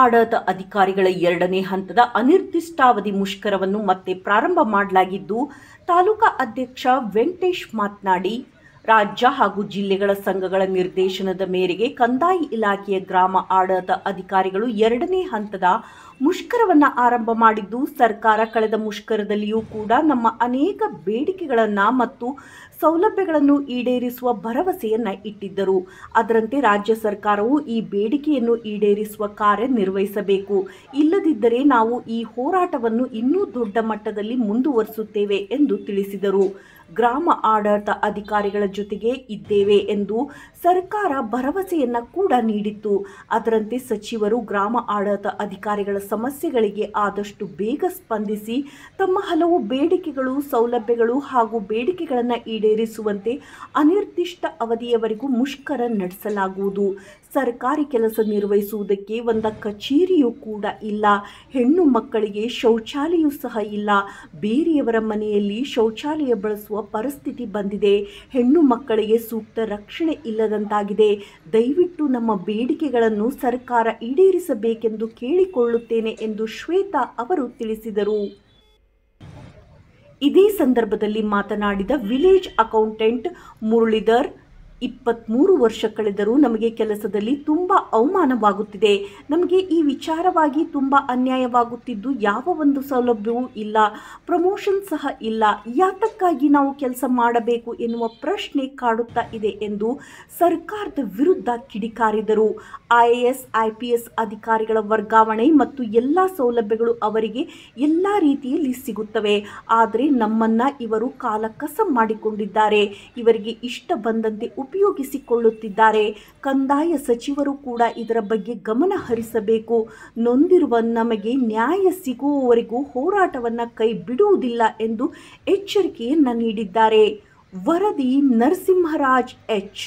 ಆಡಳಿತ ಅಧಿಕಾರಿಗಳ 2ನೇ ಹಂತದ ಅನಿರ್ದಿಷ್ಟಾವಧಿ ಮುಷ್ಕರವನ್ನು ಮತ್ತೆ ಪ್ರಾರಂಭ ಮಾಡಲಾಗಿದ್ದು, ತಾಲೂಕಾ ಅಧ್ಯಕ್ಷ ವೆಂಕಟೇಶ್ ಮಾತನಾಡಿ, ರಾಜ್ಯ ಹಾಗೂ ಜಿಲ್ಲೆಗಳ ಸಂಘಗಳ ನಿರ್ದೇಶನದ ಮೇರೆಗೆ ಕಂದಾಯ ಇಲಾಖೆಯ ಗ್ರಾಮ ಆಡಳಿತ ಅಧಿಕಾರಿಗಳು 2ನೇ ಹಂತದ ಮುಷ್ಕರವನ್ನು ಆರಂಭ ಮಾಡಿದ್ದು, ಸರ್ಕಾರ ಕಳೆದ ಮುಷ್ಕರದಲ್ಲಿಯೂ ಕೂಡ ನಮ್ಮ ಅನೇಕ ಬೇಡಿಕೆಗಳನ್ನು ಮತ್ತು ಸೌಲಭ್ಯಗಳನ್ನು ಈಡೇರಿಸುವ ಭರವಸೆಯನ್ನ ಇಟ್ಟಿದ್ದರು. ಅದರಂತೆ ರಾಜ್ಯ ಸರ್ಕಾರವು ಈ ಬೇಡಿಕೆಯನ್ನು ಈಡೇರಿಸುವ ಕಾರ್ಯ ನಿರ್ವಹಿಸಬೇಕು. ಇಲ್ಲದಿದ್ದರೆ ನಾವು ಈ ಹೋರಾಟವನ್ನು ಇನ್ನೂ ದೊಡ್ಡ ಮಟ್ಟದಲ್ಲಿ ಮುಂದುವರಿಸುತ್ತೇವೆ ಎಂದು ತಿಳಿಸಿದರು. ಗ್ರಾಮ ಆಡಳಿತ ಅಧಿಕಾರಿಗಳ ಜೊತೆಗೆ ಇದ್ದೇವೆ ಎಂದು ಸರ್ಕಾರ ಭರವಸೆಯನ್ನ ಕೂಡ ನೀಡಿತ್ತು. ಅದರಂತೆ ಸಚಿವರು ಗ್ರಾಮ ಆಡಳಿತ ಅಧಿಕಾರಿಗಳ ಸಮಸ್ಯೆಗಳಿಗೆ ಆದಷ್ಟು ಬೇಗ ಸ್ಪಂದಿಸಿ ತಮ್ಮ ಹಲವು ಬೇಡಿಕೆಗಳು, ಸೌಲಭ್ಯಗಳು ಹಾಗೂ ಬೇಡಿಕೆಗಳನ್ನು ಈಡೇರಿಸುವಂತೆ ಅನಿರ್ದಿಷ್ಟ ಅವಧಿಯವರೆಗೂ ಮುಷ್ಕರ ನಡೆಸಲಾಗುವುದು. ಸರ್ಕಾರಿ ಕೆಲಸ ನಿರ್ವಹಿಸುವುದಕ್ಕೆ ಒಂದು ಕಚೇರಿಯೂ ಕೂಡ ಇಲ್ಲ. ಹೆಣ್ಣು ಮಕ್ಕಳಿಗೆ ಶೌಚಾಲಯ ಸಹ ಇಲ್ಲ. ಬೇರೆಯವರ ಮನೆಯಲ್ಲಿ ಶೌಚಾಲಯ ಬಳಸುವ ಪರಿಸ್ಥಿತಿ ಬಂದಿದೆ. ಹೆಣ್ಣು ಮಕ್ಕಳಿಗೆ ಸೂಕ್ತ ರಕ್ಷಣೆ ಇಲ್ಲದಂತಾಗಿದೆ. ದಯವಿಟ್ಟು ನಮ್ಮ ಬೇಡಿಕೆಗಳನ್ನು ಸರ್ಕಾರ ಈಡೇರಿಸಬೇಕೆಂದು ಕೇಳಿಕೊಳ್ಳುತ್ತೇನೆ ಎಂದು ಶ್ವೇತಾ ಅವರು ತಿಳಿಸಿದರು. ಇದೇ ಸಂದರ್ಭದಲ್ಲಿ ಮಾತನಾಡಿದ ವಿಲೇಜ್ ಅಕೌಂಟೆಂಟ್ ಮುರಳೀಧರ್, 23 ವರ್ಷ ಕಳೆದರೂ ನಮಗೆ ಕೆಲಸದಲ್ಲಿ ತುಂಬ ಅವಮಾನವಾಗುತ್ತಿದೆ. ನಮಗೆ ಈ ವಿಚಾರವಾಗಿ ತುಂಬ ಅನ್ಯಾಯವಾಗುತ್ತಿದ್ದು, ಯಾವ ಒಂದು ಸೌಲಭ್ಯವೂ ಇಲ್ಲ, ಪ್ರಮೋಷನ್ ಸಹ ಇಲ್ಲ. ಯಾತಕ್ಕಾಗಿ ನಾವು ಕೆಲಸ ಮಾಡಬೇಕು ಎನ್ನುವ ಪ್ರಶ್ನೆ ಕಾಡುತ್ತಾ ಇದೆ ಎಂದು ಸರ್ಕಾರದ ವಿರುದ್ಧ ಕಿಡಿಕಾರಿದರು. IAS, IPS ಅಧಿಕಾರಿಗಳ ವರ್ಗಾವಣೆ ಮತ್ತು ಎಲ್ಲ ಸೌಲಭ್ಯಗಳು ಅವರಿಗೆ ಎಲ್ಲ ರೀತಿಯಲ್ಲಿ ಸಿಗುತ್ತವೆ. ಆದರೆ ನಮ್ಮನ್ನ ಇವರು ಕಾಲ ಕಸ ಮಾಡಿಕೊಂಡಿದ್ದಾರೆ. ಇವರಿಗೆ ಇಷ್ಟ ಬಂದಂತೆ ಉಪಯೋಗಿಸಿಕೊಳ್ಳುತ್ತಿದ್ದಾರೆ. ಕಂದಾಯ ಸಚಿವರು ಕೂಡ ಇದರ ಬಗ್ಗೆ ಗಮನ ಹರಿಸಬೇಕು. ನೊಂದಿರುವ ನಮಗೆ ನ್ಯಾಯ ಸಿಗುವವರೆಗೂ ಹೋರಾಟವನ್ನು ಕೈ ಬಿಡುವುದಿಲ್ಲ ಎಂದು ಎಚ್ಚರಿಕೆಯನ್ನ ನೀಡಿದ್ದಾರೆ. ವರದಿ ನರಸಿಂಹರಾಜ್ H.